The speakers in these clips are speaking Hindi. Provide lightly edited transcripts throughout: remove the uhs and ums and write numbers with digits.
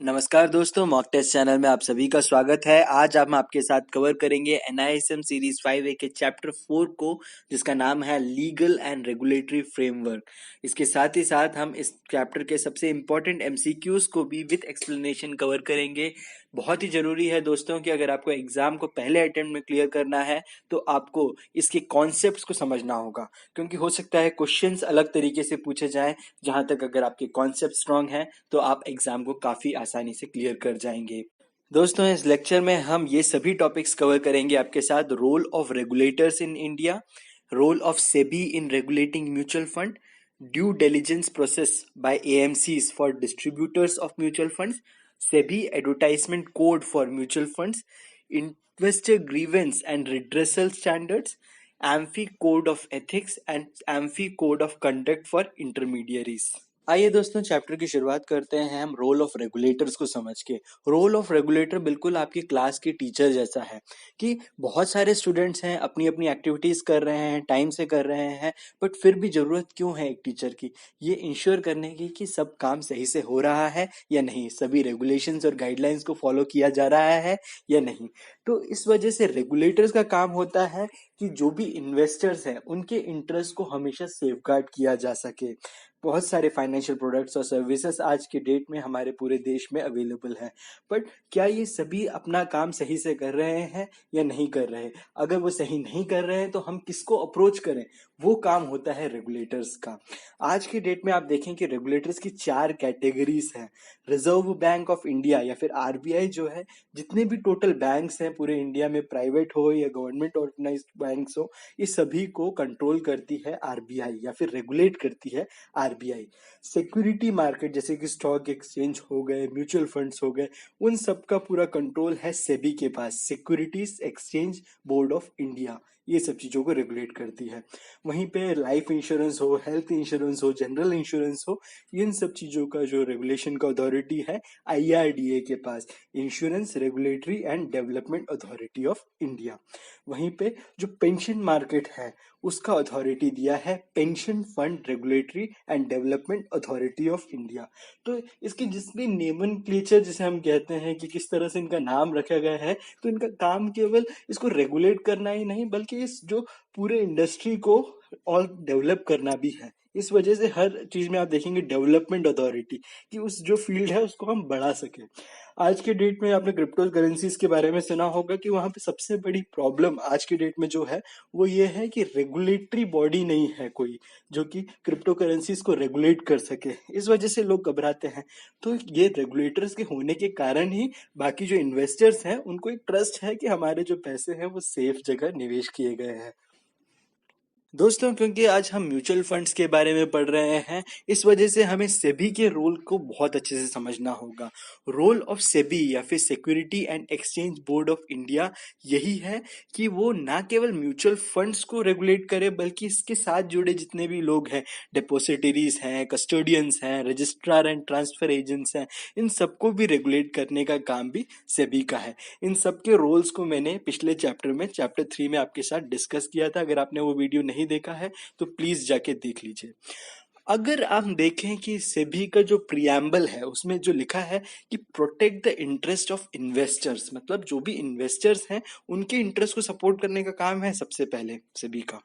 नमस्कार दोस्तों, मॉक टेस्ट चैनल में आप सभी का स्वागत है। आज हम आपके साथ कवर करेंगे NISM सीरीज 5A के चैप्टर 4 को, जिसका नाम है लीगल एंड रेगुलेटरी फ्रेमवर्क। इसके साथ ही साथ हम इस चैप्टर के सबसे इम्पोर्टेंट MCQs को भी विद एक्सप्लेनेशन कवर करेंगे। बहुत ही जरूरी है दोस्तों कि अगर आपको एग्जाम को पहले अटेम्प्ट में क्लियर करना है तो आपको इसके कॉन्सेप्ट्स को समझना होगा, क्योंकि हो सकता है क्वेश्चंस अलग तरीके से पूछे जाएं। जहां तक अगर आपके कॉन्सेप्ट स्ट्रांग हैं तो आप एग्जाम को काफी आसानी से क्लियर कर जाएंगे। दोस्तों, इस लेक्चर में हम ये सभी टॉपिक्स कवर करेंगे आपके साथ। Role of regulators in India, role of SEBI in regulating mutual fund, due diligence process by AMCs for distributors of mutual funds, SEBI advertisement code for mutual funds, investor grievance and redressal standards, AMFI code of ethics and AMFI code of conduct for intermediaries. आइए दोस्तों, चैप्टर की शुरुआत करते हैं हम रोल ऑफ रेगुलेटर्स को समझ के। रोल ऑफ रेगुलेटर बिल्कुल आपकी क्लास के टीचर जैसा है कि बहुत सारे स्टूडेंट्स हैं, अपनी अपनी एक्टिविटीज कर रहे हैं, टाइम से कर रहे हैं, बट फिर भी जरूरत क्यों है एक टीचर की? ये इंश्योर करने की कि सब काम सही से हो रहा है या नहीं, सभी रेगुलेशंस और गाइडलाइंस को फॉलो किया जा रहा है या नहीं। तो इस वजह से रेगुलेटर्स का काम होता है कि जो भी इन्वेस्टर्स हैं उनके इंटरेस्ट को हमेशा सेफगार्ड किया जा सके। बहुत सारे फाइनेंशियल प्रोडक्ट्स और सर्विसेज आज के डेट में हमारे पूरे देश में अवेलेबल हैं, बट क्या ये सभी अपना काम सही से कर रहे हैं या नहीं कर रहे? अगर वो सही नहीं कर रहे हैं तो हम किसको अप्रोच करें? वो काम होता है रेगुलेटर्स का। आज के डेट में आप देखें कि रेगुलेटर्स की 4 कैटेगरीज हैं। रिजर्व बैंक ऑफ इंडिया या फिर RBI जो है, जितने भी टोटल बैंक्स हैं पूरे इंडिया में, प्राइवेट हो या गवर्नमेंट ऑर्गेनाइज्ड बैंक्स हो, ये सभी को कंट्रोल करती है RBI या फिर रेगुलेट करती है RBI। सिक्योरिटी मार्केट जैसे कि स्टॉक एक्सचेंज हो गए, म्यूचुअल फंड्स हो गए, उन सब का पूरा कंट्रोल है सेबी के पास, securities exchange board of India. ये सब चीजों को रेगुलेट करती है। वहीं पे लाइफ इंश्योरेंस हो, हेल्थ इंश्योरेंस हो, जनरल इंश्योरेंस हो, इन सब चीजों का जो रेगुलेशन का अथॉरिटी है IRDA के पास, insurance regulatory and development authority of India. वहीं पे जो पेंशन मार्केट है उसका अथॉरिटी दिया है pension fund regulatory and development authority of India. तो इसके जिसमें नेमनक्लेचर जिसे हम कहते हैं कि किस तरह से इनका नाम रखा गया है, तो इनका काम केवल इसको रेगुलेट करना ही नहीं बल्कि इस जो पूरे इंडस्ट्री को और डेवलप करना भी है। इस वजह से हर चीज में आप देखेंगे डेवलपमेंट अथॉरिटी, कि उस जो फील्ड है उसको हम बढ़ा सके। आज के डेट में आपने क्रिप्टो करेंसीज के बारे में सुना होगा कि वहां पे सबसे बड़ी प्रॉब्लम आज के डेट में जो है वो ये है कि रेगुलेटरी बॉडी नहीं है कोई जो कि क्रिप्टो करेंसीज को रेगुलेट कर सके। इस वजह से लोग घबराते हैं। तो ये रेगुलेटर्स के होने के कारण ही बाकी जो इन्वेस्टर्स हैं उनको एक ट्रस्ट है कि हमारे जो पैसे हैं वो सेफ जगह निवेश किए गए हैं। दोस्तों, क्योंकि आज हम म्यूचुअल फंड्स के बारे में पढ़ रहे हैं, इस वजह से हमें सेबी के रोल को बहुत अच्छे से समझना होगा। रोल ऑफ सेबी या फिर security and exchange board of India यही है कि वो ना केवल म्यूचुअल फंड्स को रेगुलेट करे बल्कि इसके साथ जुड़े जितने भी लोग हैं, डिपॉजिटरीज हैं, कस्टोडियंस हैं, रजिस्ट्रार एंड ट्रांसफर एजेंट्स हैं, इन सबको भी रेगुलेट करने का काम भी सेबी का है। इन सबके रोल्स को मैंने पिछले चैप्टर में, चैप्टर 3 में आपके साथ डिस्कस किया था। अगर आपने वो वीडियो नहीं देखा है तो प्लीज जाके देख लीजिए। अगर आप देखें कि सेबी का जो प्रियम्बल है उसमें जो लिखा है कि protect the interest of investors, मतलब जो भी इन्वेस्टर्स हैं उनके इंटरेस्ट को सपोर्ट करने का काम है सबसे पहले सेबी का।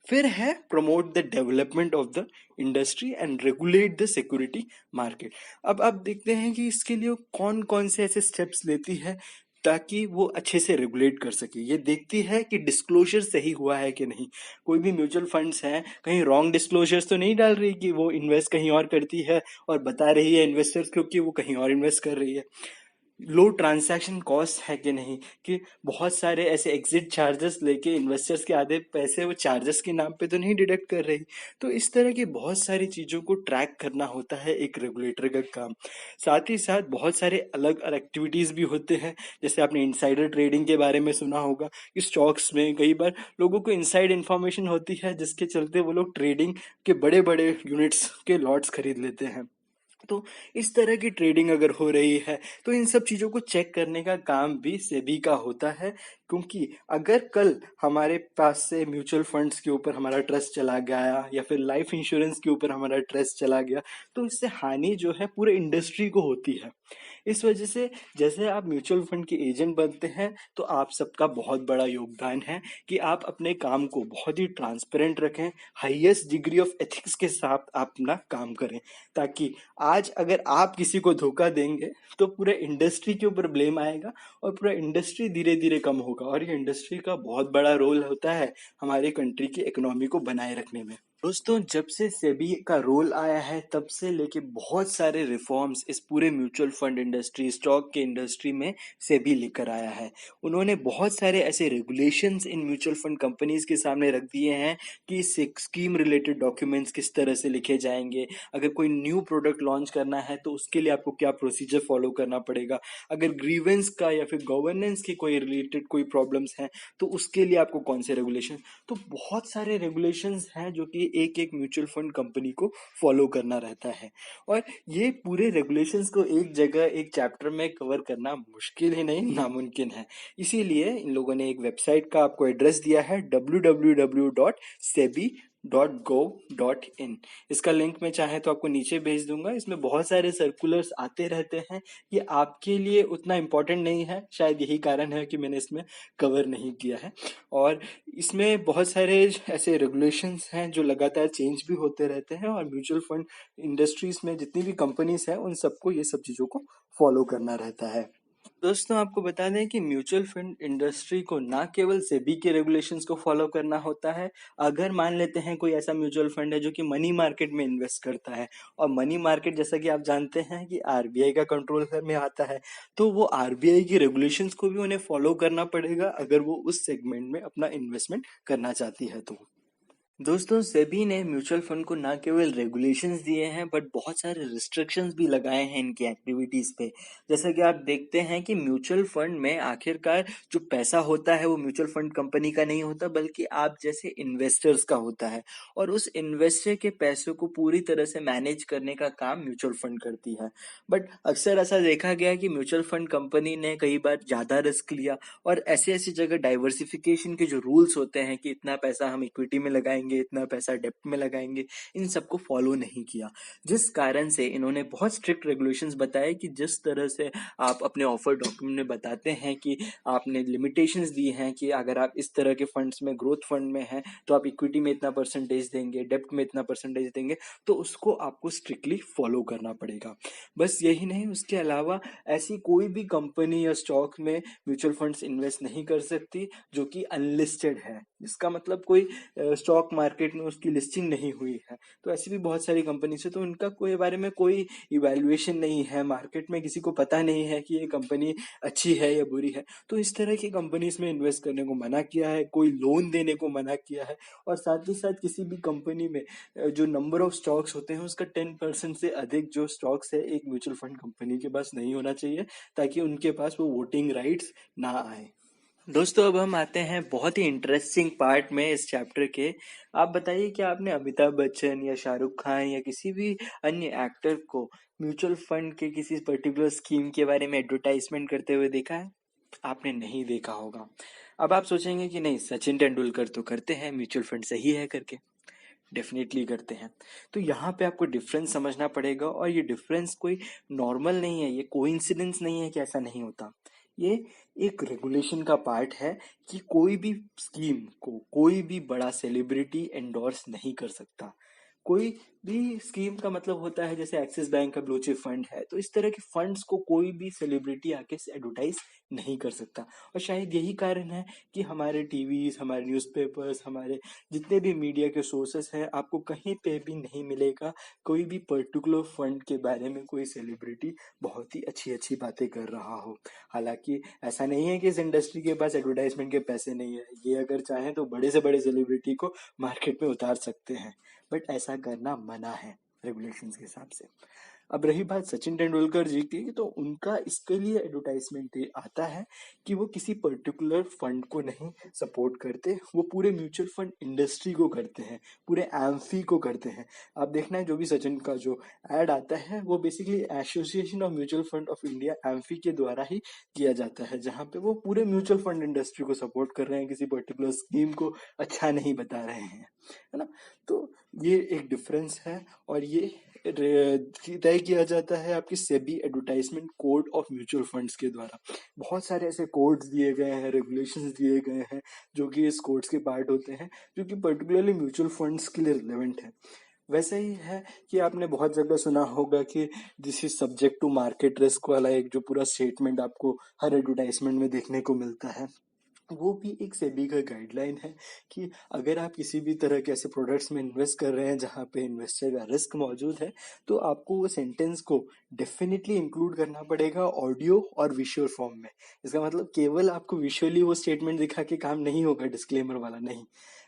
फिर है promote the development of the industry and regulate the security market. अब आप देखते हैं कि इसके लिए कौन कौन से ऐसे स्टेप्स लेती है ताकि वो अच्छे से रेगुलेट कर सके। ये देखती है कि डिस्क्लोजर सही हुआ है कि नहीं। कोई भी म्यूचुअल फंड्स हैं, कहीं रॉन्ग डिस्क्लोजर्स तो नहीं डाल रही कि वो इन्वेस्ट कहीं और करती है और बता रही है इन्वेस्टर्स को कि वो कहीं और इन्वेस्ट कर रही है। लो ट्रांजैक्शन कॉस्ट है कि नहीं, कि बहुत सारे ऐसे एग्जिट चार्जेस लेके इन्वेस्टर्स के आधे पैसे वो चार्जेस के नाम पे तो नहीं डिडक्ट कर रही। तो इस तरह की बहुत सारी चीज़ों को ट्रैक करना होता है एक रेगुलेटर का काम। साथ ही साथ बहुत सारे अलग अलग एक्टिविटीज़ भी होते हैं। जैसे आपने इनसाइडर ट्रेडिंग के बारे में सुना होगा कि स्टॉक्स में कई बार लोगों को इनसाइड इन्फॉर्मेशन होती है जिसके चलते वो लोग ट्रेडिंग के बड़े बड़े यूनिट्स के लॉट्स खरीद लेते हैं। तो इस तरह की ट्रेडिंग अगर हो रही है तो इन सब चीज़ों को चेक करने का काम भी सेबी का होता है। क्योंकि अगर कल हमारे पास से म्यूचुअल फंड्स के ऊपर हमारा ट्रस्ट चला गया या फिर लाइफ इंश्योरेंस के ऊपर हमारा ट्रस्ट चला गया तो इससे हानि जो है पूरे इंडस्ट्री को होती है। इस वजह से जैसे आप म्यूचुअल फंड के एजेंट बनते हैं तो आप सबका बहुत बड़ा योगदान है कि आप अपने काम को बहुत ही ट्रांसपेरेंट रखें, हाईएस्ट डिग्री ऑफ एथिक्स के साथ आप अपना काम करें, ताकि आज अगर आप किसी को धोखा देंगे तो पूरे इंडस्ट्री के ऊपर ब्लेम आएगा और पूरा इंडस्ट्री धीरे धीरे कम होगा, और ये इंडस्ट्री का बहुत बड़ा रोल होता है हमारे कंट्री की इकोनॉमी को बनाए रखने में। दोस्तों, जब से सेबी का रोल आया है तब से लेके बहुत सारे रिफॉर्म्स इस पूरे म्यूचुअल फंड इंडस्ट्री, स्टॉक के इंडस्ट्री में सेबी लेकर आया है। उन्होंने बहुत सारे ऐसे regulations in mutual fund companies के सामने रख दिए हैं कि स्कीम रिलेटेड डॉक्यूमेंट्स किस तरह से लिखे जाएंगे, अगर कोई न्यू प्रोडक्ट लॉन्च करना है तो उसके लिए आपको क्या प्रोसीजर फॉलो करना पड़ेगा, अगर ग्रीवेंस का या फिर गवर्नेंस की कोई रिलेटेड कोई प्रॉब्लम्स हैं तो उसके लिए आपको कौन से रेगुलेशन। तो बहुत सारे रेगुलेशंस हैं जो कि एक एक म्यूचुअल फंड कंपनी को फॉलो करना रहता है, और ये पूरे रेगुलेशंस को एक जगह एक चैप्टर में कवर करना मुश्किल ही नहीं, नामुमकिन है। इसीलिए इन लोगों ने एक वेबसाइट का आपको एड्रेस दिया है www.sebi.gov.in। इसका लिंक मैं चाहे तो आपको नीचे भेज दूंगा। इसमें बहुत सारे सर्कुलर्स आते रहते हैं, ये आपके लिए उतना इम्पोर्टेंट नहीं है, शायद यही कारण है कि मैंने इसमें कवर नहीं किया है। और इसमें बहुत सारे ऐसे रेगुलेशंस हैं जो लगातार चेंज भी होते रहते हैं, और म्यूचुअल फंड इंडस्ट्रीज में जितनी भी कंपनीज हैं उन सबको ये सब चीज़ों को फॉलो करना रहता है। दोस्तों, आपको बता दें कि म्यूचुअल फंड इंडस्ट्री को ना केवल सेबी के रेगुलेशंस को फॉलो करना होता है। अगर मान लेते हैं कोई ऐसा म्यूचुअल फंड है जो कि मनी मार्केट में इन्वेस्ट करता है, और मनी मार्केट जैसा कि आप जानते हैं कि आरबीआई का कंट्रोल में आता है, तो वो आरबीआई की रेगुलेशंस को भी उन्हें फॉलो करना पड़ेगा अगर वो उस सेगमेंट में अपना इन्वेस्टमेंट करना चाहती है तो। दोस्तों, सेबी ने म्यूचुअल फंड को ना केवल रेगुलेशंस दिए हैं बट बहुत सारे रिस्ट्रिक्शंस भी लगाए हैं इनकी एक्टिविटीज पे। जैसा कि आप देखते हैं कि म्यूचुअल फंड में आखिरकार जो पैसा होता है वो म्यूचुअल फंड कंपनी का नहीं होता, बल्कि आप जैसे इन्वेस्टर्स का होता है, और उस इन्वेस्टर के पैसों को पूरी तरह से मैनेज करने का काम म्यूचुअल फंड करती है। बट अक्सर ऐसा देखा गया कि म्यूचुअल फंड कंपनी ने कई बार ज्यादा रिस्क लिया, और ऐसी ऐसी जगह डाइवर्सिफिकेशन के जो रूल्स होते हैं कि इतना पैसा हम इक्विटी में लगाएंगे, इतना पैसा डेप्ट में लगाएंगे, इन सबको फॉलो नहीं किया, जिस कारण से इन्होंने बहुत स्ट्रिक्ट रेगुलेशंस बताए कि जिस तरह से आप अपने ऑफर डॉक्यूमेंट में बताते हैं कि आपने लिमिटेशंस दी हैं कि अगर आप इस तरह के फंड्स में, ग्रोथ फंड में हैं, तो आप इक्विटी में इतना परसेंटेज देंगे, डेप्ट में इतना परसेंटेज देंगे, तो उसको आपको स्ट्रिक्टली फॉलो करना पड़ेगा। बस यही नहीं, उसके अलावा ऐसी कोई भी कंपनी या स्टॉक में म्यूचुअल फंड्स इन्वेस्ट नहीं कर सकती जो कि अनलिस्टेड है, जिसका मतलब कोई स्टॉक मार्केट में उसकी लिस्टिंग नहीं हुई है। तो ऐसी भी बहुत सारी कंपनीज है, तो उनका कोई बारे में कोई इवैल्यूएशन नहीं है, मार्केट में किसी को पता नहीं है कि ये कंपनी अच्छी है या बुरी है, तो इस तरह की कंपनीज में इन्वेस्ट करने को मना किया है, कोई लोन देने को मना किया है, और साथ ही साथ किसी भी कंपनी में जो नंबर ऑफ स्टॉक्स होते हैं उसका 10% से अधिक जो स्टॉक्स है एक म्यूचुअल फंड कंपनी के पास नहीं होना चाहिए, ताकि उनके पास वो वोटिंग राइट्स ना आए। दोस्तों, अब हम आते हैं बहुत ही इंटरेस्टिंग पार्ट में इस चैप्टर के। आप बताइए कि आपने अमिताभ बच्चन या शाहरुख खान या किसी भी अन्य एक्टर को म्यूचुअल फंड के किसी पर्टिकुलर स्कीम के बारे में एडवर्टाइजमेंट करते हुए देखा है? आपने नहीं देखा होगा। अब आप सोचेंगे कि नहीं, सचिन तेंदुलकर तो करते हैं म्यूचुअल फंड, सही है करके। डेफिनेटली करते हैं। तो यहाँ पे आपको डिफरेंस समझना पड़ेगा, और ये डिफरेंस कोई नॉर्मल नहीं है, ये कोइंसिडेंस नहीं है कि ऐसा नहीं होता। ये एक रेगुलेशन का पार्ट है कि कोई भी स्कीम को कोई भी बड़ा सेलिब्रिटी एंडोर्स नहीं कर सकता। कोई भी स्कीम का मतलब होता है, जैसे एक्सिस बैंक का ब्लू चिप फंड है, तो इस तरह के फंड्स को कोई भी सेलिब्रिटी आके एडवर्टाइज नहीं कर सकता। और शायद यही कारण है कि हमारे टीवीज, हमारे न्यूज़पेपर्स, हमारे जितने भी मीडिया के सोर्सेस हैं, आपको कहीं पे भी नहीं मिलेगा कोई भी पर्टिकुलर फंड के बारे में कोई सेलिब्रिटी बहुत ही अच्छी अच्छी बातें कर रहा हो। हालांकि ऐसा नहीं है कि इस इंडस्ट्री के पास एडवर्टाइजमेंट के पैसे नहीं है, ये अगर चाहें तो बड़े से बड़े सेलिब्रिटी को मार्केट में उतार सकते हैं, बट ऐसा करना मना है रेगुलेशंस के हिसाब से। अब रही बात सचिन तेंदुलकर जी की, तो उनका इसके लिए एडवर्टाइजमेंट आता है कि वो किसी पर्टिकुलर फंड को नहीं सपोर्ट करते, वो पूरे म्यूचुअल फंड इंडस्ट्री को करते हैं, पूरे एम्फी को करते हैं। आप देखना, जो भी सचिन का जो एड आता है वो basically association of mutual fund of India, amphi के द्वारा ही किया जाता है, जहाँ पे वो पूरे म्यूचुअल फंड इंडस्ट्री को सपोर्ट कर रहे हैं, किसी पर्टिकुलर स्कीम को अच्छा नहीं बता रहे हैं, है ना। तो ये एक डिफरेंस है, और ये तय किया जाता है आपकी SEBI advertisement code of mutual funds के द्वारा। बहुत सारे ऐसे कोड्स दिए गए हैं, रेगुलेशंस दिए गए हैं जो कि इस कोड्स के पार्ट होते हैं, जो कि पर्टिकुलरली म्यूचुअल फंड्स के लिए रिलेवेंट है। वैसे ही है कि आपने बहुत जगह सुना होगा कि this is subject to market risk वाला एक जो पूरा स्टेटमेंट आपको हर एडवर्टाइजमेंट में देखने को मिलता है। वो भी एक सेबी का गाइडलाइन है कि अगर आप किसी भी तरह के ऐसे प्रोडक्ट्स में इन्वेस्ट कर रहे हैं जहां पे इन्वेस्टर का रिस्क मौजूद है, तो आपको वो सेंटेंस को डेफिनेटली इंक्लूड करना पड़ेगा ऑडियो और विजुअल फॉर्म में। इसका मतलब केवल आपको विजुअली वो स्टेटमेंट दिखा के काम नहीं होगा, डिस्क्लेमर वाला नहीं,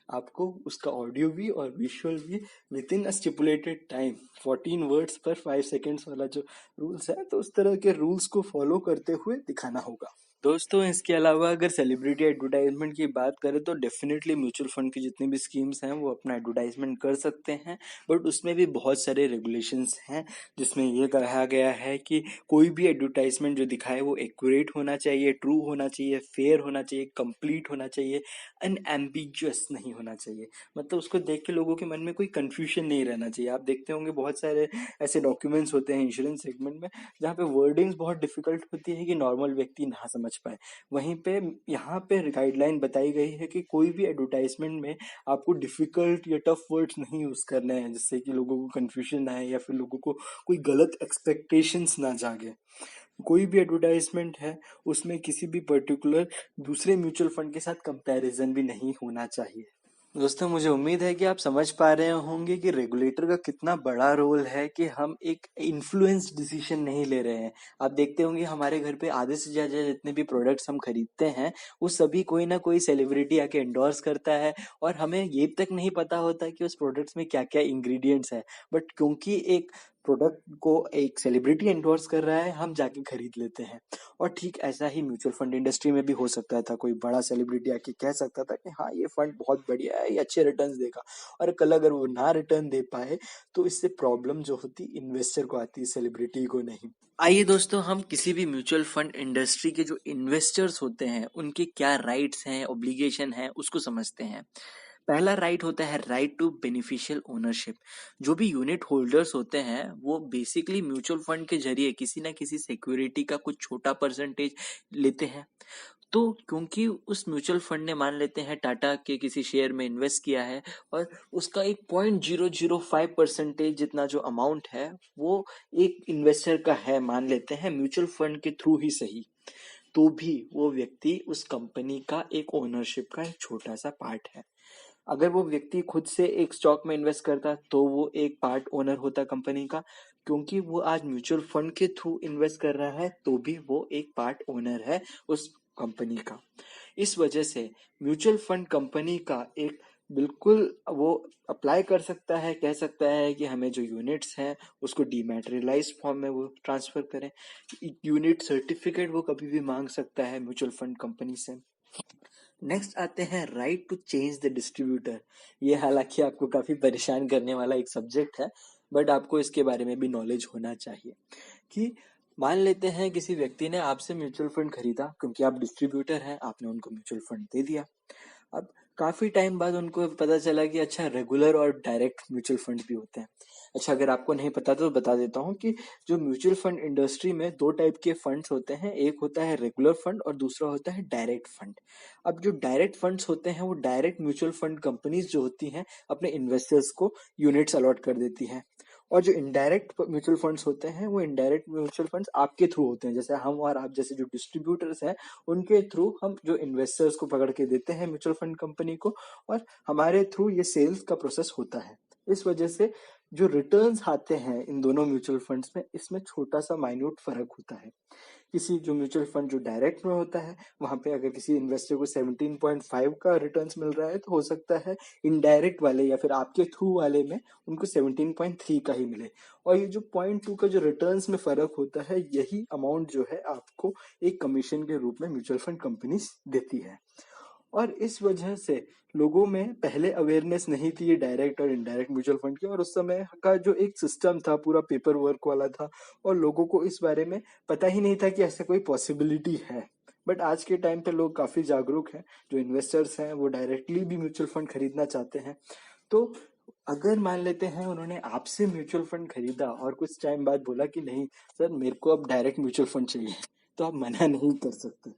आपको उसका ऑडियो भी और विजुअल भी with in a stipulated time, 14 words पर 5 सेकेंड्स वाला जो रूल्स है, तो उस तरह के रूल्स को फॉलो करते हुए दिखाना होगा। दोस्तों इसके अलावा अगर सेलिब्रिटी एडवर्टाइजमेंट की बात करें तो डेफिनेटली म्यूचुअल फंड की जितनी भी स्कीम्स हैं वो अपना एडवर्टाइजमेंट कर सकते हैं, बट उसमें भी बहुत सारे रेगुलेशंस हैं जिसमें ये कहा गया है कि कोई भी एडवर्टाइजमेंट जो दिखाए वो एक्यूरेट होना चाहिए, ट्रू होना चाहिए, फेयर होना चाहिए, कंप्लीट होना चाहिए, अनएम्बिगुअस नहीं होना चाहिए। मतलब उसको देख के लोगों के मन में कोई कंफ्यूजन नहीं रहना चाहिए। आप देखते होंगे बहुत सारे ऐसे डॉक्यूमेंट्स होते हैं इंश्योरेंस सेगमेंट में जहाँ पे वर्डिंग्स बहुत डिफिकल्ट होती है कि नॉर्मल व्यक्ति ना समझ पाए। वहीं पे यहाँ पे गाइडलाइन बताई गई है कि कोई भी एडवर्टाइजमेंट में आपको डिफिकल्ट या टफ वर्ड्स नहीं यूज करने हैं जिससे कि लोगों को कंफ्यूजन आए या फिर लोगों को कोई गलत एक्सपेक्टेशंस ना जागे। कोई भी एडवर्टाइजमेंट है उसमें किसी भी पर्टिकुलर दूसरे म्यूचुअल फंड के साथ कंपैरिजन भी नहीं होना चाहिए। दोस्तों मुझे उम्मीद है कि आप समझ पा रहे होंगे कि रेगुलेटर का कितना बड़ा रोल है कि हम एक इन्फ्लुएंस डिसीजन नहीं ले रहे हैं। आप देखते होंगे हमारे घर पे आधे से ज्यादा जितने भी प्रोडक्ट्स हम खरीदते हैं वो सभी कोई ना कोई सेलिब्रिटी आके एंडोर्स करता है और हमें ये तक नहीं पता होता कि उस प्रोडक्ट्स में क्या क्या इंग्रेडिएंट्स है, बट क्योंकि एक प्रोडक्ट को एक सेलिब्रिटी एंडोर्स कर रहा है हम जाके खरीद लेते हैं। और ठीक ऐसा ही म्यूचुअल फंड इंडस्ट्री में भी हो सकता था, कोई बड़ा सेलिब्रिटी आके कह सकता था कि हाँ ये फंड बहुत बढ़िया है, ये अच्छे रिटर्न्स देगा, और कल अगर वो ना रिटर्न दे पाए तो इससे प्रॉब्लम जो होती इन्वेस्टर को आती, सेलिब्रिटी को नहीं। आइए दोस्तों हम किसी भी म्यूचुअल फंड इंडस्ट्री के जो इन्वेस्टर्स होते हैं उनके क्या राइट्स हैं, ऑब्लिगेशन है, उसको समझते हैं। पहला राइट होता है राइट टू बेनिफिशियल ओनरशिप। जो भी यूनिट होल्डर्स होते हैं वो बेसिकली म्यूचुअल फंड के जरिए किसी ना किसी सिक्योरिटी का कुछ छोटा परसेंटेज लेते हैं। तो क्योंकि उस म्यूचुअल फंड ने मान लेते हैं टाटा के किसी शेयर में इन्वेस्ट किया है और उसका एक 0.005% जितना जो अमाउंट है वो एक इन्वेस्टर का है, मान लेते हैं म्यूचुअल फंड के थ्रू ही सही, तो भी वो व्यक्ति उस कंपनी का एक ओनरशिप का एक छोटा सा पार्ट है। अगर वो व्यक्ति खुद से एक स्टॉक में इन्वेस्ट करता तो वो एक पार्ट ओनर होता कंपनी का, क्योंकि वो आज म्यूचुअल फंड के थ्रू इन्वेस्ट कर रहा है तो भी वो एक पार्ट ओनर है उस कंपनी का। इस वजह से म्यूचुअल फंड कंपनी का एक बिल्कुल वो अप्लाई कर सकता है, कह सकता है कि हमें जो यूनिट्स हैं उसको डीमैटेरियलाइज फॉर्म में वो ट्रांसफर करें। यूनिट सर्टिफिकेट वो कभी भी मांग सकता है म्यूचुअल फंड कंपनी से। नेक्स्ट आते हैं right to change the distributor. ये हालांकि आपको काफी परेशान करने वाला एक सब्जेक्ट है, बट आपको इसके बारे में भी नॉलेज होना चाहिए कि मान लेते हैं किसी व्यक्ति ने आपसे म्यूचुअल फंड खरीदा, क्योंकि आप डिस्ट्रीब्यूटर हैं, आपने उनको म्यूचुअल फंड दे दिया। अब काफी टाइम बाद उनको पता चला कि अच्छा रेगुलर और डायरेक्ट म्यूचुअल फंड भी होते हैं। अच्छा अगर आपको नहीं पता तो बता देता हूँ कि जो म्यूचुअल फंड इंडस्ट्री में दो टाइप के फंड्स होते हैं, एक होता है रेगुलर फंड और दूसरा होता है डायरेक्ट फंड। अब जो डायरेक्ट फंड्स होते हैं वो डायरेक्ट म्यूचुअल फंड कंपनीज जो होती हैं अपने इन्वेस्टर्स को यूनिट्स अलॉट कर देती हैं, और जो इनडायरेक्ट म्यूचुअल फंड्स होते हैं वो इनडायरेक्ट म्यूचुअल फंड्स आपके थ्रू होते हैं, जैसे हम और आप जैसे जो डिस्ट्रीब्यूटर्स हैं उनके थ्रू हम जो इन्वेस्टर्स को पकड़ के देते हैं म्यूचुअल फंड कंपनी को, और हमारे थ्रू ये सेल्स का प्रोसेस होता है। इस वजह से जो रिटर्न्स आते हैं इन दोनों म्यूचुअल फंड्स में, इसमें छोटा सा माइन्यूट फर्क होता है। किसी जो म्यूचुअल फंड जो डायरेक्ट में होता है वहां पे अगर किसी इन्वेस्टर को 17.5 का रिटर्न्स मिल रहा है तो हो सकता है इनडायरेक्ट वाले या फिर आपके थ्रू वाले में उनको 17.3 का ही मिले, और ये जो 0.2 का जो रिटर्न्स में फर्क होता है यही अमाउंट जो है आपको एक कमीशन के रूप में म्यूचुअल फंड कंपनी देती है। और इस वजह से लोगों में पहले अवेयरनेस नहीं थी ये डायरेक्ट और इनडायरेक्ट म्यूचुअल फंड की, और उस समय का जो एक सिस्टम था पूरा पेपर वर्क वाला था और लोगों को इस बारे में पता ही नहीं था कि ऐसा कोई पॉसिबिलिटी है। बट आज के टाइम पे लोग काफी जागरूक हैं, जो इन्वेस्टर्स हैं वो डायरेक्टली भी म्यूचुअल फंड खरीदना चाहते हैं। तो अगर मान लेते हैं उन्होंने आपसे म्यूचुअल फंड खरीदा और कुछ टाइम बाद बोला कि नहीं सर मेरे को अब डायरेक्ट म्यूचुअल फंड चाहिए, तो आप मना नहीं कर सकते,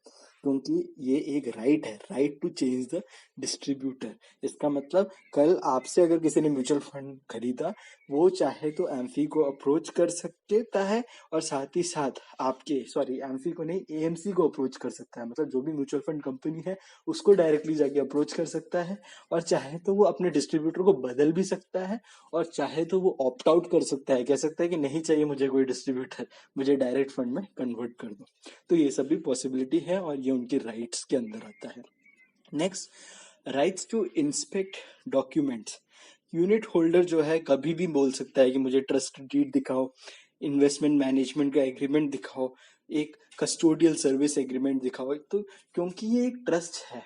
क्योंकि ये एक राइट है, right to change the distributor. इसका मतलब कल आपसे अगर किसी ने म्यूचुअल फंड खरीदा, वो चाहे तो एम्फी को अप्रोच कर सकता है, और साथ ही साथ एम्फी को नहीं, एएमसी को अप्रोच कर सकता है। मतलब जो भी म्यूचुअल फंड कंपनी है उसको डायरेक्टली जाके अप्रोच कर सकता है, और चाहे तो वो अपने डिस्ट्रीब्यूटर को बदल भी सकता है, और चाहे तो वो ऑप्ट आउट कर सकता है, कह सकता है कि नहीं चाहिए मुझे कोई डिस्ट्रीब्यूटर, मुझे डायरेक्ट फंड में कन्वर्ट कर दो। तो ये सब भी पॉसिबिलिटी है और ये उनके राइट्स के अंदर आता है। Next, rights to inspect documents. Unit holder जो है कभी भी बोल सकता है कि मुझे ट्रस्ट डीड दिखाओ, इन्वेस्टमेंट मैनेजमेंट का एग्रीमेंट दिखाओ, एक कस्टोडियल सर्विस एग्रीमेंट दिखाओ। तो क्योंकि ये एक ट्रस्ट है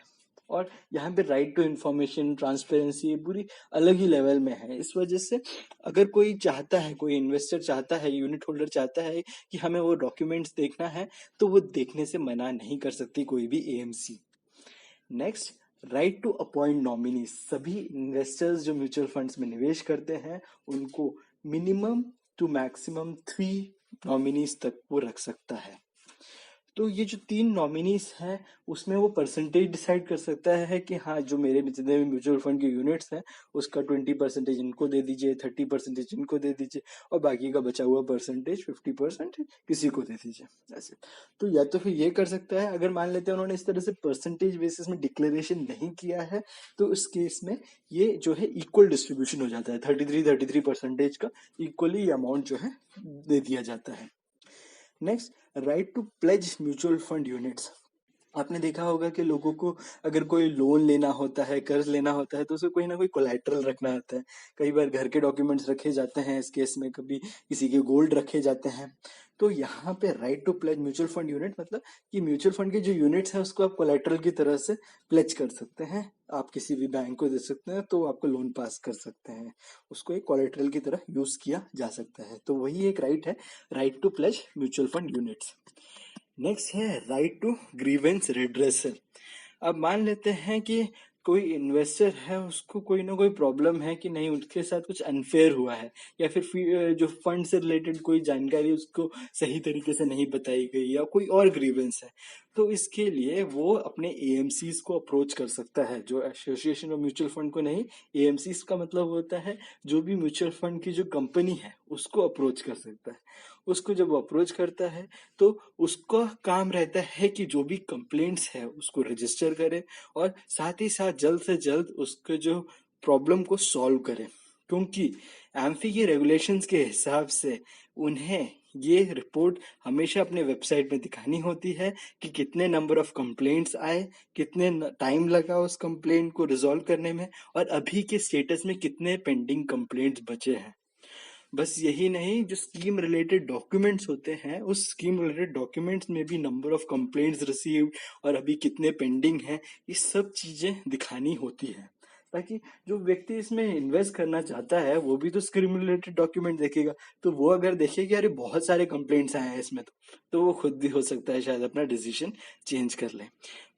और यहाँ पे राइट टू इंफॉर्मेशन, ट्रांसपेरेंसी पूरी अलग ही लेवल में है, इस वजह से अगर कोई चाहता है, कोई इन्वेस्टर चाहता है, यूनिट होल्डर चाहता है कि हमें वो डॉक्यूमेंट्स देखना है, तो वो देखने से मना नहीं कर सकती कोई भी AMC. Next, right to appoint nominees. सभी इन्वेस्टर्स जो म्यूचुअल फंड्स में निवेश करते हैं उनको मिनिमम टू मैक्सिमम 3 नॉमिनीज तक वो रख सकता है। तो ये जो 3 नॉमिनीज हैं उसमें वो परसेंटेज डिसाइड कर सकता है कि हाँ जो मेरे जितने भी म्यूचुअल फंड के यूनिट्स हैं उसका 20% इनको दे दीजिए, 30% इनको दे दीजिए, और बाकी का बचा हुआ परसेंटेज 50% किसी को दे दीजिए, ऐसे। तो या तो फिर ये कर सकता है, अगर मान लेते हैं उन्होंने इस तरह से परसेंटेज बेसिस में डिक्लेरेशन नहीं किया है तो इस केस में ये जो है इक्वल डिस्ट्रीब्यूशन हो जाता है, 33% का इक्वली अमाउंट जो है दे दिया जाता है। Next, right to pledge mutual fund units. आपने देखा होगा कि लोगों को अगर कोई लोन लेना होता है, कर्ज लेना होता है, तो उसे कोई ना कोई कोलैटरल रखना होता है। कई बार घर के डॉक्यूमेंट्स रखे जाते हैं इस केस में, कभी किसी के गोल्ड रखे जाते हैं। तो यहाँ पे right to pledge mutual fund unit मतलब कि म्यूचुअल फंड के जो यूनिट्स हैं उसको आप कोलैटरल की तरह से प्लेज कर सकते हैं, आप किसी भी बैंक को दे सकते हैं तो आपको लोन पास कर सकते हैं, उसको एक कोलैटरल की तरह यूज किया जा सकता है। तो वही एक राइट है, right to pledge mutual fund units. Next है राइट टू ग्रीवेंस रिड्रेसल। अब मान लेते हैं कि कोई इन्वेस्टर है, उसको कोई ना कोई प्रॉब्लम है कि नहीं, उसके साथ कुछ अनफेयर हुआ है, या फिर जो फंड से रिलेटेड कोई जानकारी उसको सही तरीके से नहीं बताई गई, या कोई और ग्रीवेंस है। तो इसके लिए वो अपने एएमसीज को अप्रोच कर सकता है, जो एसोसिएशन ऑफ म्यूचुअल फंड को नहीं, एएमसीज का मतलब होता है जो भी म्यूचुअल फंड की जो कंपनी है उसको अप्रोच कर सकता है। उसको जब अप्रोच करता है तो उसका काम रहता है कि जो भी कंप्लेंट्स है उसको रजिस्टर करे, और साथ ही साथ जल्द से जल्द उसके जो प्रॉब्लम को सॉल्व करे, क्योंकि एम्फी के रेगुलेशंस के हिसाब से उन्हें ये रिपोर्ट हमेशा अपने वेबसाइट में दिखानी होती है कि कितने नंबर ऑफ कंप्लेंट्स आए, कितने टाइम लगा उस कंप्लेंट को रिजॉल्व करने में, और अभी के स्टेटस में कितने पेंडिंग कंप्लेंट्स बचे हैं। बस यही नहीं, जो स्कीम रिलेटेड डॉक्यूमेंट्स होते हैं उस स्कीम रिलेटेड डॉक्यूमेंट्स में भी नंबर ऑफ कंप्लेंट्स रिसीव्ड और अभी कितने पेंडिंग हैं, ये सब चीजें दिखानी होती है, ताकि जो व्यक्ति इसमें इन्वेस्ट करना चाहता है वो भी तो स्कीम रिलेटेड डॉक्यूमेंट देखेगा। तो वो अगर देखे कि अरे बहुत सारे कंप्लेंट्स आए हैं इसमें, तो वो खुद भी हो सकता है शायद अपना डिसीजन चेंज कर ले।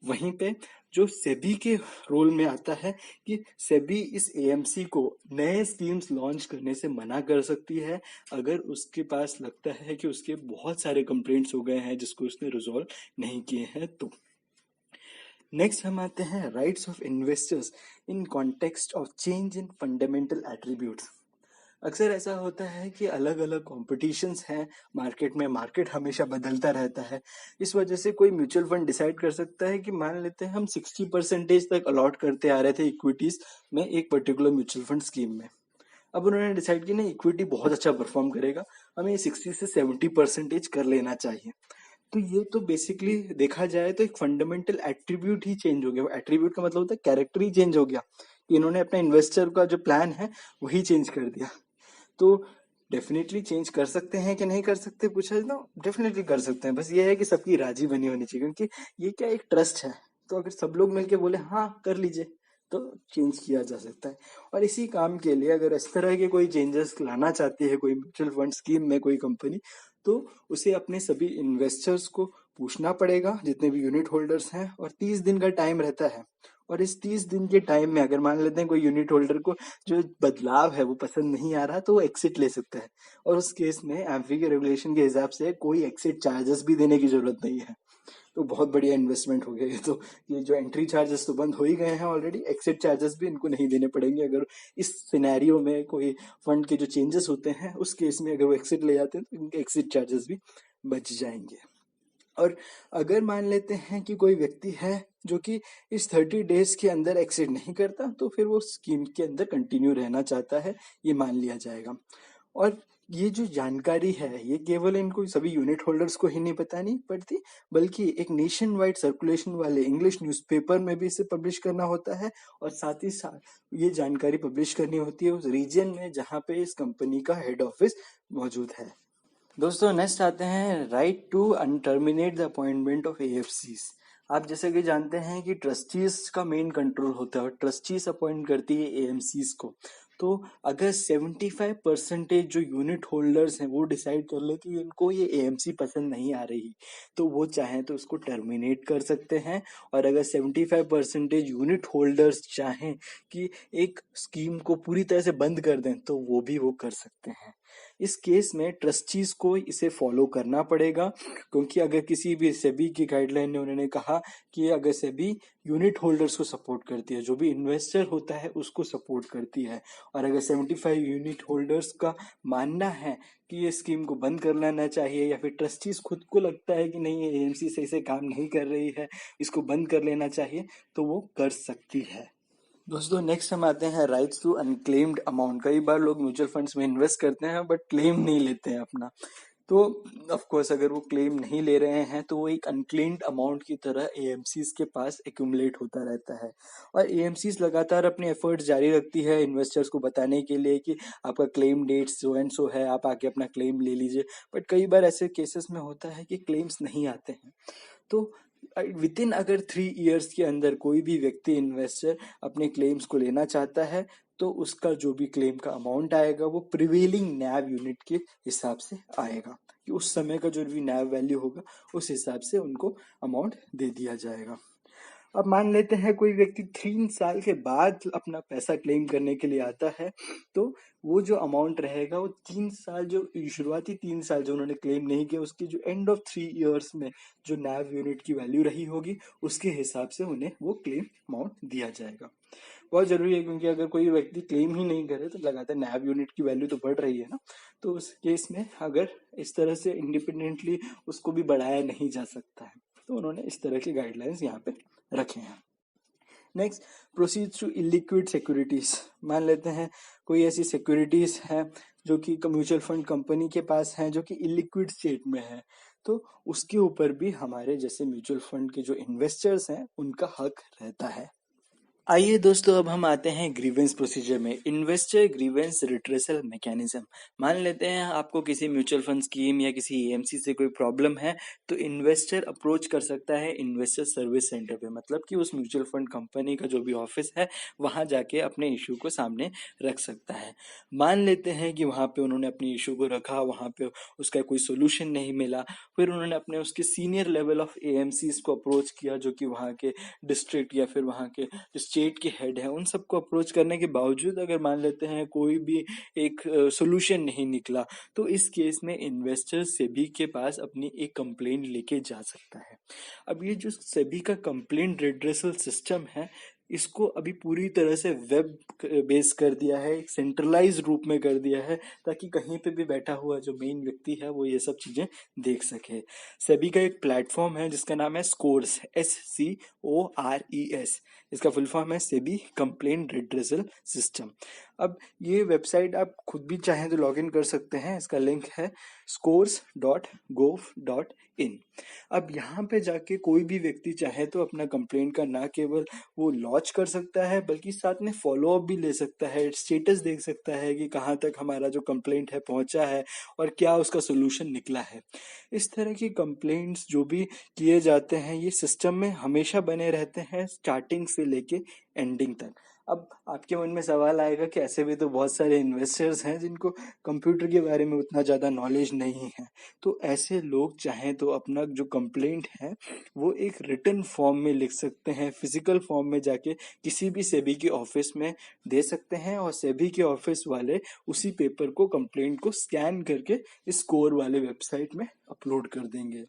वहीं पे जो सेबी के रोल में आता है कि सेबी इस एएमसी को नए स्कीम्स लॉन्च करने से मना कर सकती है अगर उसके पास लगता है कि उसके बहुत सारे कंप्लेंट्स हो गए हैं जिसको उसने रिजॉल्व नहीं किए हैं। तो नेक्स्ट हम आते हैं rights of investors in context of change in fundamental attributes. अक्सर ऐसा होता है कि अलग अलग कॉम्पिटिशन्स हैं मार्केट में, मार्केट हमेशा बदलता रहता है। इस वजह से कोई म्यूचुअल फंड डिसाइड कर सकता है कि मान लेते हैं हम 60% तक अलॉट करते आ रहे थे इक्विटीज में एक पर्टिकुलर म्यूचुअल फंड स्कीम में। अब उन्होंने डिसाइड किया नहीं, इक्विटी बहुत अच्छा परफॉर्म करेगा, हमें 60 से 70% कर लेना चाहिए। तो ये तो बेसिकली देखा जाए तो एक फंडामेंटल एट्रीब्यूट ही चेंज हो गया। एट्रीब्यूट का मतलब होता है कैरेक्टर ही चेंज हो गया, कि इन्होंने अपना इन्वेस्टर का जो प्लान है वही चेंज कर दिया। तो डेफिनेटली चेंज कर सकते हैं कि नहीं कर सकते पूछा जाए तो डेफिनेटली कर सकते हैं, बस ये है कि सबकी राजी बनी होनी चाहिए, क्योंकि ये क्या एक ट्रस्ट है। तो अगर सब लोग मिलके बोले हाँ कर लीजिए तो चेंज किया जा सकता है। और इसी काम के लिए अगर इस तरह के कोई चेंजेस लाना चाहती है कोई म्यूचुअल फंड स्कीम में कोई कंपनी, तो उसे अपने सभी इन्वेस्टर्स को पूछना पड़ेगा जितने भी यूनिट होल्डर्स हैं, और 30 दिन का टाइम रहता है और इस 30 दिन के टाइम में अगर मान लेते हैं कोई यूनिट होल्डर को जो बदलाव है वो पसंद नहीं आ रहा तो वो एक्सिट ले सकता है। और उस केस में एम्फी के रेगुलेशन के हिसाब से कोई एक्सिट चार्जेस भी देने की जरूरत नहीं है। तो बहुत बढ़िया इन्वेस्टमेंट हो गया ये तो। ये जो एंट्री चार्जेस तो बंद हो ही गए हैं ऑलरेडी, एक्सिट चार्जेस भी इनको नहीं देने पड़ेंगे। अगर इस सिनेरियो में कोई फंड के जो चेंजेस होते हैं उस केस में अगर वो एक्सिट ले जाते हैं तो इनके एक्सिट चार्जेस भी बच जाएंगे। और अगर मान लेते हैं कि कोई व्यक्ति है जो कि इस 30 डेज के अंदर एक्सिट नहीं करता तो फिर वो स्कीम के अंदर कंटिन्यू रहना चाहता है, ये मान लिया जाएगा। और ये जो जानकारी है ये केवल इनको सभी यूनिट होल्डर्स को ही नहीं बतानी पड़ती, बल्कि एक नेशन वाइड सर्कुलेशन वाले इंग्लिश न्यूज़पेपर में भी इसे पब्लिश करना होता है। और साथ ही साथ ये जानकारी पब्लिश करनी होती है उस रीजन में जहाँ पे इस कंपनी का हेड ऑफिस मौजूद है। दोस्तों नेक्स्ट आते हैं right to terminate the appointment of AFCs. आप जैसे कि जानते हैं कि ट्रस्टीज का मेन कंट्रोल होता है और ट्रस्टीज अपॉइंट करती है एएमसीज को। तो अगर 75% जो यूनिट होल्डर्स हैं वो डिसाइड कर ले कि इनको ये एएमसी पसंद नहीं आ रही तो वो चाहें तो उसको टर्मिनेट कर सकते हैं। और अगर 75% यूनिट होल्डर्स चाहें कि एक स्कीम को पूरी तरह से बंद कर दें तो वो भी वो कर सकते हैं। इस केस में ट्रस्टीज को इसे फॉलो करना पड़ेगा, क्योंकि अगर किसी भी सेबी की गाइडलाइन ने उन्होंने कहा कि अगर सेबी यूनिट होल्डर्स को सपोर्ट करती है, जो भी इन्वेस्टर होता है उसको सपोर्ट करती है, और अगर 75 यूनिट होल्डर्स का मानना है कि ये स्कीम को बंद कर लेना चाहिए, या फिर ट्रस्टीज खुद को लगता है कि नहीं ये एएमसी सही से काम नहीं कर रही है, इसको बंद कर लेना चाहिए, तो वो कर सकती है। दोस्तों नेक्स्ट हम आते हैं राइट्स टू अनक्लेम्ड अमाउंट। कई बार लोग म्यूचुअल फंड्स में इन्वेस्ट करते हैं बट क्लेम नहीं लेते हैं अपना। तो ऑफ कोर्स अगर वो क्लेम नहीं ले रहे हैं तो वो एक अनक्लेम्ड अमाउंट की तरह एएमसीज के पास एक्यूमुलेट होता रहता है। और एएमसीज लगातार अपने एफर्ट्स जारी रखती है इन्वेस्टर्स को बताने के लिए कि आपका claim date so and so है, आप आके अपना क्लेम ले लीजिए। बट कई बार ऐसे केसेस में होता है कि क्लेम्स नहीं आते हैं। तो विद इन अगर 3 इयर्स के अंदर कोई भी व्यक्ति इन्वेस्टर अपने क्लेम्स को लेना चाहता है तो उसका जो भी क्लेम का अमाउंट आएगा वो प्रिवेलिंग नैव यूनिट के हिसाब से आएगा, कि उस समय का जो भी नैव वैल्यू होगा उस हिसाब से उनको अमाउंट दे दिया जाएगा। अब मान लेते हैं कोई व्यक्ति 3 साल के बाद अपना पैसा क्लेम करने के लिए आता है, तो वो जो अमाउंट रहेगा वो 3 साल जो शुरुआती 3 साल जो उन्होंने क्लेम नहीं किया उसकी जो एंड ऑफ 3 इयर्स में जो नैव यूनिट की वैल्यू रही होगी उसके हिसाब से उन्हें वो क्लेम अमाउंट दिया जाएगा। बहुत जरूरी है, क्योंकि अगर कोई व्यक्ति क्लेम ही नहीं करे तो लगातार नैव यूनिट की वैल्यू तो बढ़ रही है ना, तो उस केस में अगर इस तरह से इंडिपेंडेंटली उसको भी बढ़ाया नहीं जा सकता है, तो उन्होंने इस तरह की गाइडलाइंस यहाँ पे रखे हैं। Next proceeds to illiquid securities. मान लेते हैं कोई ऐसी सिक्योरिटीज है जो कि म्यूचुअल फंड कंपनी के पास है जो कि इलिक्विड स्टेट में है, तो उसके ऊपर भी हमारे जैसे म्यूचुअल फंड के जो इन्वेस्टर्स हैं उनका हक रहता है। आइए दोस्तों अब हम आते हैं ग्रीवेंस प्रोसीजर में। Investor grievance redressal mechanism. मान लेते हैं आपको किसी म्यूचुअल फंड स्कीम या किसी एएमसी से कोई प्रॉब्लम है तो इन्वेस्टर अप्रोच कर सकता है इन्वेस्टर सर्विस सेंटर पे, मतलब कि उस म्यूचुअल फंड कंपनी का जो भी ऑफिस है वहां जाके अपने इशू को सामने रख सकता है। मान लेते हैं कि वहां पे उन्होंने अपनी इशू को रखा, वहां पे उसका कोई सोल्यूशन नहीं मिला, फिर उन्होंने अपने उसके सीनियर लेवल ऑफ एएमसीज को अप्रोच किया जो कि वहां के डिस्ट्रिक्ट या फिर वहां के स्टेट के हेड है, उन सबको अप्रोच करने के बावजूद अगर मान लेते हैं कोई भी एक सोल्यूशन नहीं निकला, तो इस केस में इन्वेस्टर सेबी के पास अपनी एक कंप्लेंट लेके जा सकता है। अब ये जो सेबी का कंप्लेंट रिड्रेसल सिस्टम है इसको अभी पूरी तरह से वेब बेस कर दिया है, एक सेंट्रलाइज रूप में कर दिया है, ताकि कहीं पे भी बैठा हुआ जो मेन व्यक्ति है वो ये सब चीजें देख सके। सेबी का एक प्लेटफॉर्म है जिसका नाम है स्कोर्स, SCORES। इसका फुल फॉर्म है सेबी कंप्लेंट रिड्रेसल सिस्टम। अब ये वेबसाइट आप खुद भी चाहें तो लॉग इन कर सकते हैं, इसका लिंक है scores.gov.in। अब यहाँ पे जाके कोई भी व्यक्ति चाहे तो अपना कंप्लेंट का ना केवल वो लॉन्च कर सकता है बल्कि साथ में फॉलो अप भी ले सकता है, स्टेटस देख सकता है कि कहाँ तक हमारा जो कंप्लेंट है पहुंचा है और क्या उसका सोल्यूशन निकला है। इस तरह की कंप्लेंट्स जो भी किए जाते हैं ये सिस्टम में हमेशा बने रहते हैं स्टार्टिंग से लेके एंडिंग तक। अब आपके मन में सवाल आएगा कि ऐसे भी तो बहुत सारे इन्वेस्टर्स हैं जिनको कंप्यूटर के बारे में उतना ज़्यादा नॉलेज नहीं है। तो ऐसे लोग चाहें तो अपना जो कंप्लेंट है वो एक रिटन फॉर्म में लिख सकते हैं, फिजिकल फॉर्म में जाके किसी भी सेबी के ऑफिस में दे सकते हैं और सेबी के ऑफिस वाले उसी पेपर को, कंप्लेंट को स्कैन करके इस स्कोर वाले वेबसाइट में अपलोड कर देंगे।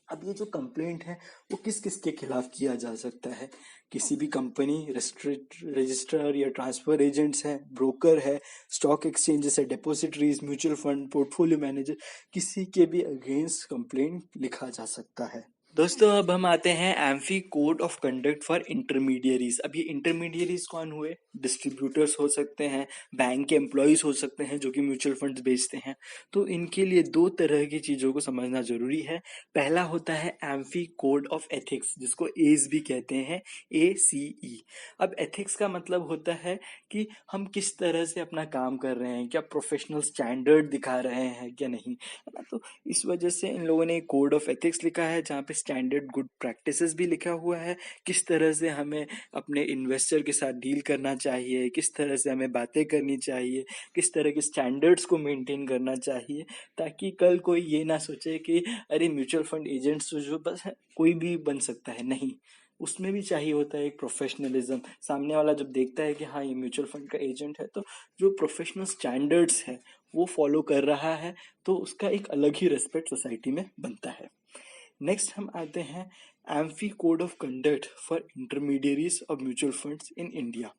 अब ये जो कंप्लेंट है वो किस किस के खिलाफ किया जा सकता है? किसी भी कंपनी, रजिस्ट्रार या ट्रांसफर एजेंट्स हैं, ब्रोकर है, स्टॉक एक्सचेंजेस है, depositories, mutual fund, portfolio manager, किसी के भी अगेंस्ट कंप्लेंट लिखा जा सकता है। दोस्तों अब हम आते हैं amphi code of conduct for intermediaries. अब ये इंटरमीडियरीज कौन हुए? डिस्ट्रीब्यूटर्स हो सकते हैं, बैंक के एम्प्लॉयज हो सकते हैं जो कि म्यूचुअल फंड्स बेचते हैं। तो इनके लिए दो तरह की चीज़ों को समझना जरूरी है। पहला होता है एम्फी कोड ऑफ एथिक्स, जिसको एज भी कहते हैं, ACE। अब एथिक्स का मतलब होता है कि हम किस तरह से अपना काम कर रहे हैं, क्या प्रोफेशनल स्टैंडर्ड दिखा रहे हैं क्या नहीं, है ना। तो इस वजह से इन लोगों ने कोड ऑफ एथिक्स लिखा है जहाँ पे स्टैंडर्ड गुड प्रैक्टिसेस भी लिखा हुआ है, किस तरह से हमें अपने इन्वेस्टर के साथ डील करना चाहिए, किस तरह से हमें बातें करनी चाहिए, किस तरह के स्टैंडर्ड्स को मेंटेन करना चाहिए, ताकि कल कोई ये ना सोचे कि अरे म्यूचुअल फंड एजेंट्स जो बस कोई भी बन सकता है। नहीं, उसमें भी चाहिए होता है एक प्रोफेशनलिज्म। सामने वाला जब देखता है कि हाँ ये म्यूचुअल फंड का एजेंट है, तो जो प्रोफेशनल स्टैंडर्ड्स है वो फॉलो कर रहा है, तो उसका एक अलग ही रिस्पेक्ट सोसाइटी में बनता है। नेक्स्ट हम आते हैं amphi code of conduct for intermediaries of mutual funds in India.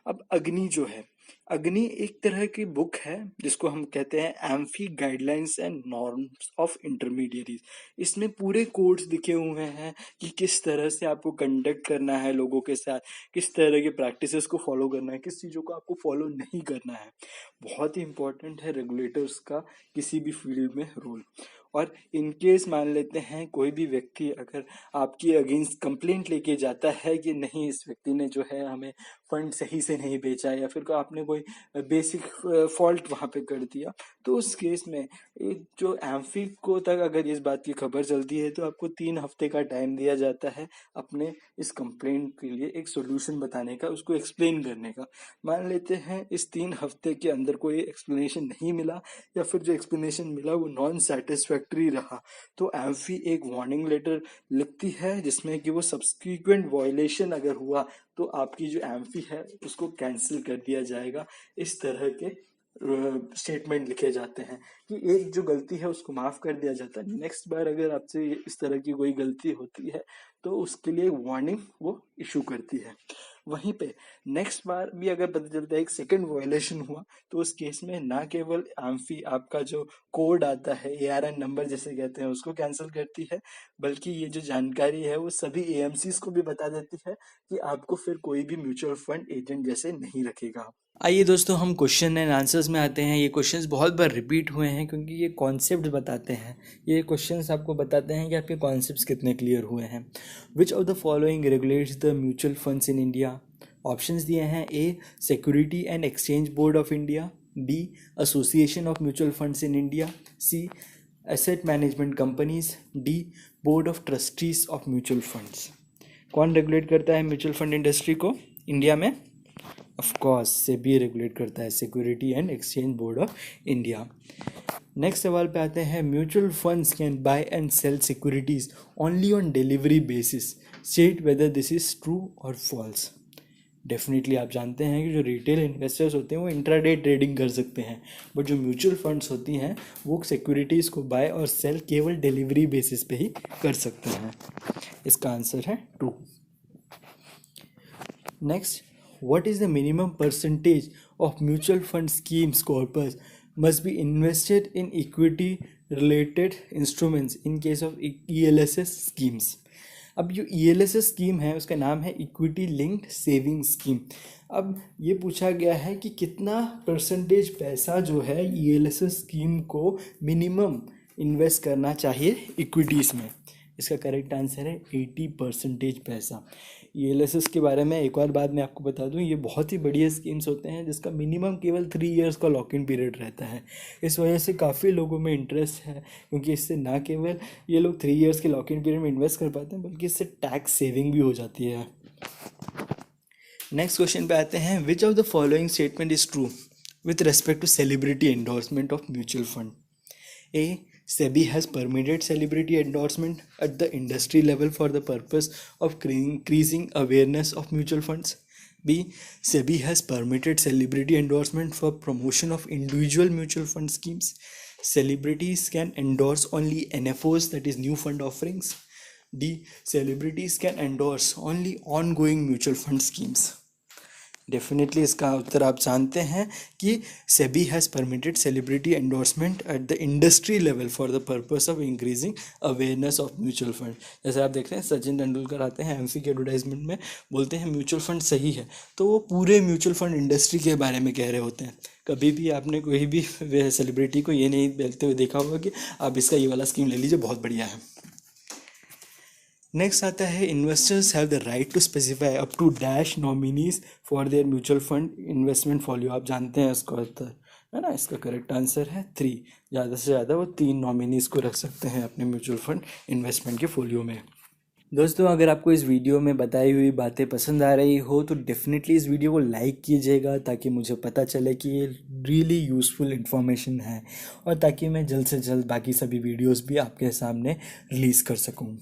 अब अग्नि जो है, अग्नि एक तरह की बुक है जिसको हम कहते हैं amphi guidelines and norms of intermediaries. इसमें पूरे कोड्स दिखे हुए हैं कि किस तरह से आपको कंडक्ट करना है लोगों के साथ, किस तरह के प्रैक्टिसेस को फॉलो करना है, किस चीज़ों को आपको फॉलो नहीं करना है। बहुत ही इंपॉर्टेंट है रेगुलेटर्स का किसी भी फील्ड में रोल। और इन केस मान लेते हैं कोई भी व्यक्ति अगर आपके अगेंस्ट कंप्लेंट लेके जाता है कि नहीं इस व्यक्ति ने जो है हमें फंड सही से नहीं बेचा, या फिर आपने कोई बेसिक फॉल्ट वहाँ पे कर दिया, तो उस केस में एक जो एम्फी को तक अगर इस बात की खबर चलती है तो आपको 3 हफ्ते का टाइम दिया जाता है अपने इस कंप्लेंट के लिए एक सोल्यूशन बताने का, उसको एक्सप्लेन करने का। मान लेते हैं इस 3 हफ्ते के अंदर कोई एक्सप्लेनेशन नहीं मिला, या फिर जो एक्सप्लेनेशन मिला वो नॉन सेटिस्फैक्ट्री रहा, तो एम्फी एक वार्निंग लेटर लिखती है जिसमें कि वो सब्सिक्वेंट वायलेशन अगर हुआ तो आपकी जो एम्फी है उसको कैंसिल कर दिया जाएगा। इस तरह के स्टेटमेंट लिखे जाते हैं कि एक जो गलती है उसको माफ कर दिया जाता है, नेक्स्ट बार अगर आपसे इस तरह की कोई गलती होती है तो उसके लिए वार्निंग वो इशू करती है। वहीं पे नेक्स्ट बार भी अगर पता चलता है एक सेकंड वायलेशन हुआ, तो उस केस में ना केवल एम्फी आपका जो कोड आता है, ARN नंबर जिसे कहते हैं, उसको कैंसिल करती है, बल्कि ये जो जानकारी है वो सभी AMCs को भी बता देती है कि आपको फिर कोई भी म्यूचुअल फंड एजेंट जैसे नहीं रखेगा। आइए दोस्तों हम क्वेश्चन एंड आंसर्स में आते हैं। ये क्वेश्चंस बहुत बार रिपीट हुए हैं क्योंकि ये कॉन्सेप्ट बताते हैं, ये क्वेश्चंस आपको बताते हैं कि आपके कॉन्सेप्ट्स कितने क्लियर हुए हैं। Which of the following regulates the mutual funds in India? Options दिए हैं, A security and exchange board of India, B association of mutual funds in India, C asset management companies, D board of trustees of mutual funds. कौन रेगुलेट करता है म्यूचुअल फंड इंडस्ट्री को इंडिया में? ऑफ कोर्स सेबी रेगुलेट करता है, security and exchange board of India. Next सवाल पे आते हैं, mutual funds can buy and sell securities only on delivery basis, state whether this is true और फॉल्स। डेफिनेटली आप जानते हैं कि जो रिटेल इन्वेस्टर्स होते हैं वो इंट्राडे ट्रेडिंग कर सकते हैं, बट जो म्यूचुअल फंड्स होती हैं वो सिक्योरिटीज़ को बाय और सेल केवल डिलीवरी बेसिस पे ही कर सकते हैं। इसका आंसर है true. Next, what is the minimum percentage of mutual fund schemes corpus must be invested in equity related instruments in case of ELSS schemes? अब जो ELSS स्कीम है उसका नाम है इक्विटी लिंक्ड सेविंग स्कीम। अब ये पूछा गया है कि कितना परसेंटेज पैसा जो है ELSS स्कीम को मिनिमम इन्वेस्ट करना चाहिए इक्विटीज़ में। इसका करेक्ट आंसर है 80% पैसा। ELSS के बारे में एक और बात मैं आपको बता दूं, ये बहुत ही बढ़िया स्कीम्स होते हैं जिसका मिनिमम केवल 3 इयर्स का लॉक इन पीरियड रहता है। इस वजह से काफ़ी लोगों में इंटरेस्ट है, क्योंकि इससे ना केवल ये लोग 3 इयर्स के लॉक इन पीरियड में इन्वेस्ट कर पाते हैं बल्कि इससे टैक्स सेविंग भी हो जाती है। नेक्स्ट क्वेश्चन पे आते हैं, which of the following statement is true with respect to celebrity endorsement of mutual fund? A, SEBI has permitted celebrity endorsement at the industry level for the purpose of increasing awareness of mutual funds. B, SEBI has permitted celebrity endorsement for promotion of individual mutual fund schemes. Celebrities can endorse only NFOs, that is new fund offerings. D, celebrities can endorse only ongoing mutual fund schemes. Definitely इसका उत्तर आप जानते हैं कि SEBI has permitted celebrity endorsement at the industry level for the purpose of increasing awareness of mutual fund. जैसे आप देखते हैं सचिन तेंदुलकर आते हैं एमसी के एडवर्टाइजमेंट में, बोलते हैं म्यूचुअल फंड सही है, तो वो पूरे म्यूचुअल फंड इंडस्ट्री के बारे में कह रहे होते हैं। कभी भी आपने कोई भी सेलिब्रिटी को ये नहीं बोलते हुए देखा होगा कि आप इसका ये वाला स्कीम ले लीजिए, बहुत बढ़िया है। नेक्स्ट आता है, investors have the right to specify up to dash nominees for their mutual fund investment folio. आप जानते हैं इसका उत्तर है ना, इसका करेक्ट आंसर है 3। ज़्यादा से ज़्यादा वो 3 नॉमिनीज़ को रख सकते हैं अपने म्यूचुअल फंड इन्वेस्टमेंट के फोलियो में। दोस्तों, अगर आपको इस वीडियो में बताई हुई बातें पसंद आ रही हो तो डेफिनेटली इस वीडियो को लाइक कीजिएगा, ताकि मुझे पता चले कि ये रियली यूज़फुल इन्फॉर्मेशन है, और ताकि मैं जल्द से जल्द बाकी सभी वीडियोस भी आपके सामने रिलीज़ कर सकूं।